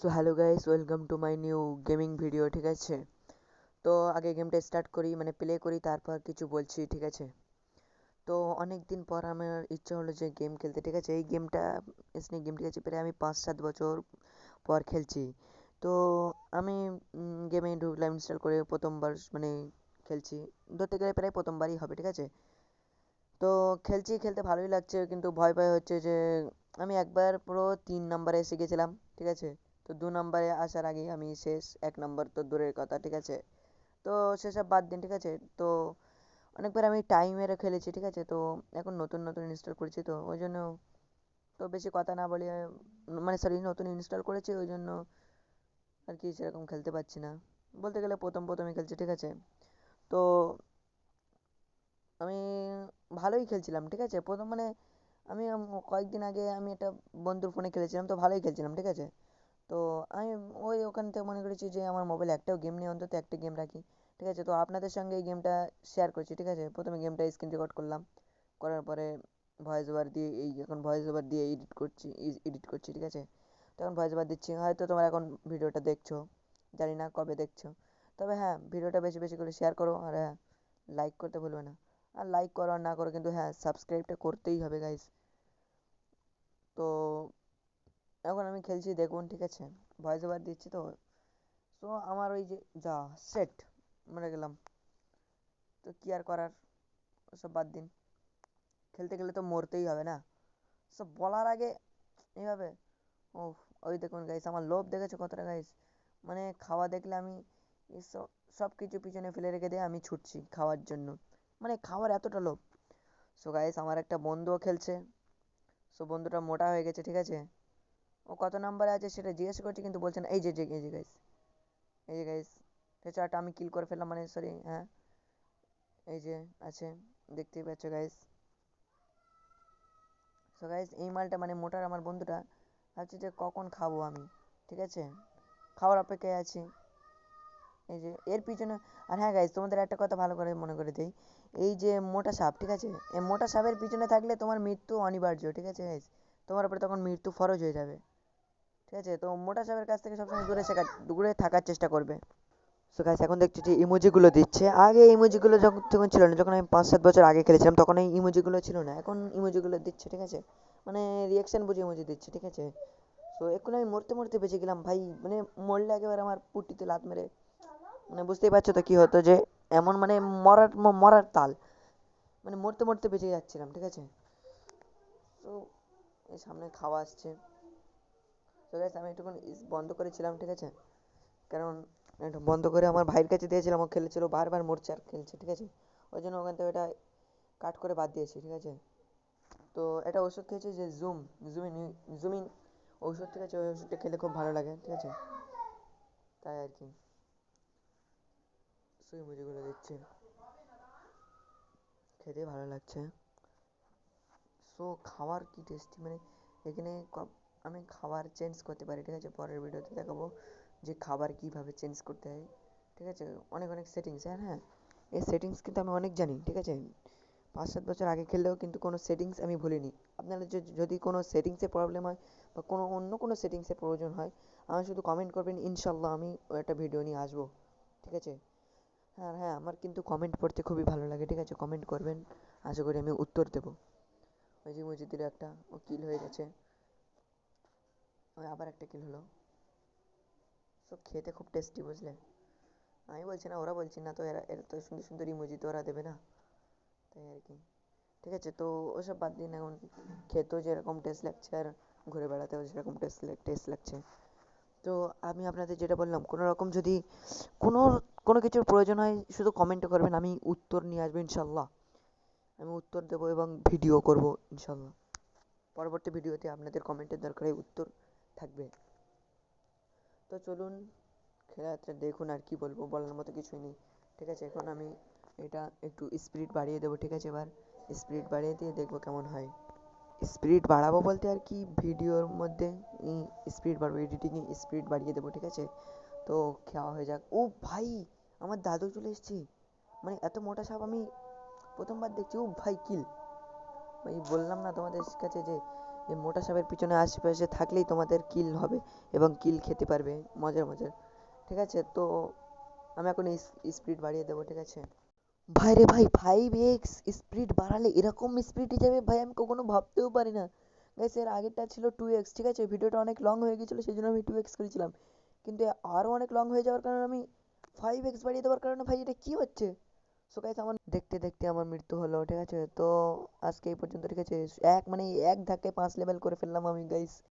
So hello guys, welcome to my new gaming video. ঠিক আছে, তো আগে গেমটা স্টার্ট করি, মানে প্লে করি, তারপর কিছু বলছি। ঠিক আছে, তো অনেক দিন পর আমার ইচ্ছা হলো যে গেম খেলতে। ঠিক আছে, এই গেমটা স্নেক গেম, ঠিক আছে, প্রায় আমি 5-7 বছর পর খেলছি। তো আমি গেমে ঢুকলাম, ইনস্টল করে প্রথমবার মানে খেলছি, ধরতে গেলে প্রায় প্রথমবারই হবে। ঠিক আছে, তো খেলছি, খেলতে ভালোই লাগছে, কিন্তু ভয় ভয় হচ্ছে যে আমি একবার পুরো 3 নম্বরে এসে গেছিলাম। ঠিক আছে, তো 2 নম্বরে আসার আগেই আমি শেষ, 1 নম্বর তো দূরের কথা। ঠিক আছে, তো সেসব বাদ দিন। ঠিক আছে, তো অনেকবার আমি টাইমেরও খেলেছি। ঠিক আছে, তো এখন নতুন নতুন ইনস্টল করেছি, তো ওই জন্য তো বেশি কথা না বলি, মানে সরি, নতুন ইনস্টল করেছি ওই জন্য আর কি সেরকম খেলতে পারছি না, বলতে গেলে প্রথম প্রথমই খেলছি। ঠিক আছে, তো আমি ভালোই খেলছিলাম। ঠিক আছে, প্রথম মানে আমি কয়েকদিন আগে আমি একটা বন্ধুর ফোনে খেলেছিলাম, তো ভালোই খেলছিলাম। ঠিক আছে, তো আমি ওখান থেকে মনে করেছি যে আমার মোবাইলে একটাও গেম নিয়ে অন্তত একটা গেম রাখি। ঠিক আছে, তো আপনাদের সঙ্গে এই গেমটা শেয়ার করছি। ঠিক আছে, প্রথমে গেমটা স্ক্রিন রেকর্ড করলাম, করার পরে ভয়েস ওভার দিয়ে এখন ভয়েস ওভার দিয়ে এডিট করছি। ঠিক আছে, তখন ভয়েস ওভার দিচ্ছি, হয়তো তোমরা এখন ভিডিওটা দেখছো, জানি না কবে দেখছো। তবে হ্যাঁ, ভিডিওটা বেশি বেশি করে শেয়ার করো, আর হ্যাঁ, লাইক করতে ভুলবে না। আর লাইক করো আর না করো, কিন্তু হ্যাঁ, সাবস্ক্রাইবটা করতেই হবে গাইস। তো এখন আমি খেলছি, দেখুন। ঠিক আছে, ভয়েস ওভার দিচ্ছি, তো তো আমার ওই যে যা সেট মরে গেলাম, তো কি আর করার, ওসব বাদ দিন, খেলতে গেলে তো মরতেই হবে না, সব বলার আগে এইভাবে। ও, ওই দেখুন গাইস, আমার লোভ দেখেছো কতটা গাইস, মানে খাওয়া দেখলে আমি এসব সব কিছু পিছনে ফেলে রেখে দিয়ে আমি ছুটছি খাওয়ার জন্য, মানে খাওয়ার এতটা লোভ। সো গাইস, আমার একটা বন্ধুও খেলছে, সো বন্ধুটা মোটা হয়ে গেছে। ঠিক আছে, ও কত নাম্বারে আছে সেটা জিজ্ঞেস করছে, কিন্তু বলছে না। এই যে গাইস, এই যে গাইস, চারটা আমি কিল করে ফেললাম, মানে সরি, হ্যাঁ, এই যে আছে, দেখতেই পাচ্ছ গাইস। সো গাইস, এই মালটা মানে মোটার আমার বন্ধুটা ভাবছে যে কখন খাবো আমি। ঠিক আছে, খাওয়ার অপেক্ষায় আছি, এই যে এর পিছনে। আর হ্যাঁ গাইস, তোমাদের একটা কথা ভালো করে মনে করে দিই, এই যে মোটা সাপ, ঠিক আছে, এই মোটা সাপের পিছনে থাকলে তোমার মৃত্যু অনিবার্য। ঠিক আছে গাইস, তোমার উপরে তখন মৃত্যু ফরজ হয়ে যাবে। ঠিক আছে, তো মোটা সাপের কাছ থেকে সবসময় দূরে থাকার চেষ্টা করবে। সো গাইস, এখন দেখছি যে ইমোজিগুলো দিচ্ছে, আগে ইমোজিগুলো যখন তখন ছিল না, যখন আমি 5-7 বছর আগে খেলেছিলাম তখন এই ইমোজিগুলো ছিল না, এখন ইমোজিগুলো দিচ্ছে। ঠিক আছে, মানে রিয়াকশান বুঝে ইমোজি দিচ্ছে। ঠিক আছে, তো এখন আমি মরতে মরতে বেঁচে গেলাম ভাই, মানে মরলে একেবারে আমার পুট্টিতে লাত মেরে, মানে বুঝতেই পারছো তো কী হতো, যে এমন মানে মরার মরার তাল, মানে মরতে মরতে বেঁচে যাচ্ছিলাম। ঠিক আছে, তো এই সামনে খাওয়া আসছে, তো গাইস আমি একটুক্ষণ বন্ধ করেছিলাম। ঠিক আছে, কারণ এটা বন্ধ করে আমার ভাইয়ের কাছে দিয়েছিলাম, ও খেলেছিল, বারবার মরছে আর খেলছে। ঠিক আছে, ওই জন্য ওখান থেকে এটা কাট করে বাদ দিয়েছি। ঠিক আছে, তো এটা ওষুধ খেয়েছি যে জুমিন ঔষধ। ঠিক আছে, ওই ওষুধটা খেলে খুব ভালো লাগে। ঠিক আছে, তাই আর কি, সুই মুজিগুলো দিচ্ছে, খেতে ভালো লাগছে। সো খাবার কি টেস্টি, মানে এখানে আমি খাবার চেঞ্জ করতে পারি। ঠিক আছে, পরের ভিডিওতে দেখাবো যে খাবার কীভাবে চেঞ্জ করতে হয়। ঠিক আছে, অনেক অনেক সেটিংস, হ্যাঁ হ্যাঁ, এই সেটিংস কিন্তু আমি অনেক জানি। ঠিক আছে, 5-7 বছর আগে খেললেও কিন্তু কোনো সেটিংস আমি ভুলিনি। আপনারা যদি কোনো সেটিংসে প্রবলেম হয় বা কোনো অন্য কোনো সেটিংসের প্রয়োজন হয়, আমাকে শুধু কমেন্ট করবেন, ইনশাল্লাহ আমি একটা ভিডিও নিয়ে আসবো। ঠিক আছে, হ্যাঁ হ্যাঁ, আমার কিন্তু কমেন্ট পড়তে খুবই ভালো লাগে। ঠিক আছে, কমেন্ট করবেন, আশা করি আমি উত্তর দেবো। ওই যে মসজিদ দিল একটা, ও কিল হয়ে গেছে, ওই আবার একটা কিল হলো। সব খেতে খুব টেস্টি, বুঝলে, আমি বলছি না, ওরা বলছি না, তো এরা এরা তো সুন্দর সুন্দর ইমোজি তো ওরা দেবে না, তাই আর কি। ঠিক আছে, তো ওসব বাদ দিন, এখন খেতেও যেরকম টেস্ট লাগছে আর ঘুরে বেড়াতেও যেরকম টেস্ট লাগছে। তো আমি আপনাদের যেটা বললাম, কোনো রকম যদি কোনো কোনো কিছুর প্রয়োজন হয় শুধু কমেন্ট করবেন, আমি উত্তর নিয়ে আসবো ইনশাল্লাহ, আমি উত্তর দেবো এবং ভিডিও করব ইনশাল্লাহ। পরবর্তী ভিডিওতে আপনাদের কমেন্টের দরকারে উত্তর থাকবে। তো চলুন, খেলাটা দেখুন, আর কি বলবো, বলার মতো কিছুই নেই। ঠিক আছে, এখন আমি এটা একটু স্পিড বাড়িয়ে দেবো। ঠিক আছে, এবার স্পিড বাড়িয়ে দিয়ে দেখবো কেমন হয়। স্পিড বাড়াবো বলতে আর কি, ভিডিওর মধ্যে স্পিড বাড়বো, এডিটিংয়ে স্পিড বাড়িয়ে দেবো। ঠিক আছে, তো খাওয়া হয়ে যাক। ও ভাই, আমার দাদু চলে এসেছি, মানে এত মোটা সাপ আমি প্রথমবার দেখছি। ও ভাই, কিল ভাই, বললাম না তোমাদের কাছে যে এই মোটা সাপের পিছনে আশেপাশে থাকলেই তোমাদের কিল হবে এবং কিল খেতে পারবে মজার মজার। ঠিক আছে, তো আমি এখন স্পিড বাড়িয়ে দেবো। ঠিক আছে ভাই, রে ভাই 5x স্পিড বাড়ালে এরকম স্পিডে যাবে ভাই, আমি কখনো ভাবতেও পারি না। গাইস এর আগেরটা ছিল 2x। ঠিক আছে, ভিডিওটা অনেক লং হয়ে গেছিলো সেই জন্য আমি 2x করেছিলাম, কিন্তু আরও অনেক লং হয়ে যাওয়ার কারণে আমি 5x বাড়িয়ে দেওয়ার কারণে ভাই এটা কি হচ্ছে। সো গাইস আমার দেখতে দেখতে আমার মৃত্যু হলো। ঠিক আছে, তো আজকে এই পর্যন্ত। ঠিক আছে, এক ধাক্কায় 5 লেভেল করে ফেললাম আমি গাইস।